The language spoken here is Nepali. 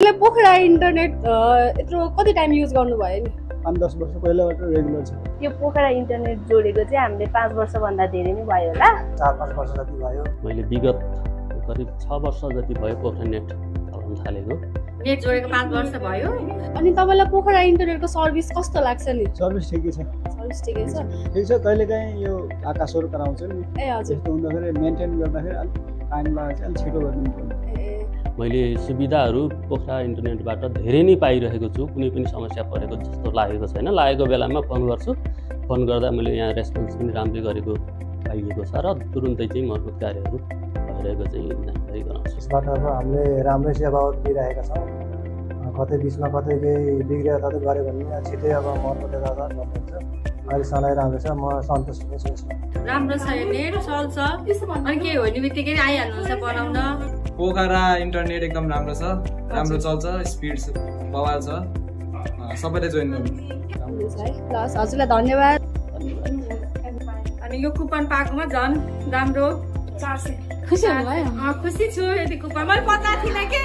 पोखरा इन्टरनेट यत्रो कति टाइम युज गर्नुभयो नि? 5-10 वर्ष पहिलाबाट रेगुलर छ। यो पोखरा इन्टरनेट जोडेको चाहिँ हामीले 5 वर्ष भन्दा धेरै नै भयो होला। 4-5 वर्ष जति भयो। मैले विगत करिब 6 वर्ष जति भयो पोखरा नेट चलाउन थालेको। नेट जोडेको 5 वर्ष भयो। अनि तपाईलाई पोखरा इन्टरनेटको सर्भिस कस्तो लाग्छ नि? सर्भिस ठिकै छ। सर्भिस ठिकै छ। ठिक छ, कहिलेकाहीँ यो आकाशहरु कराउँछ नि। ए हजुर। त्यस्तो हुँदाखेरि मेन्टेन गर्दाखेरि अलि टाइम लाग्छ, अलि छिटो गर्नुपर्छ। मैले सुविधाहरू पोखरा इन्टरनेटबाट धेरै नै पाइरहेको छु। कुनै पनि समस्या परेको जस्तो लागेको छैन। लागेको बेलामा फोन गर्छु, फोन गर्दा मैले यहाँ रेस्पोन्स पनि राम्रै गरेको पाइएको छ र तुरुन्तै चाहिँ मर्मत कार्यहरू भइरहेको चाहिँ जानकारी गराउँछु। यसबाट अब हामीले राम्रै सेवा दिइरहेका छौँ। कतै बिचमा कतै केही बिग्रियो ततै गऱ्यो भने छिटै अब मर्मत गर्दा गर्नुहुन्छ। अहिलेसम्म राम्रो छ, म सन्तुष्ट छु यसमा। राम्रो छ, यो नेट चल्छ, अनि केही हो नि बित्तिकै आइहाल्नुहुन्छ बनाउन। पोखरा इन्टरनेट एकदम राम्रो छ, राम्रो चल्छ, स्पिड बवाल छ, सबैले जोइन गर्नु। हजुरलाई धन्यवाद। अनि यो कुपन पाएकोमा झन् राम्रो। खुसी हुनुभयो? खुसी छु। यति कुपन मैले पत्ता थिएन के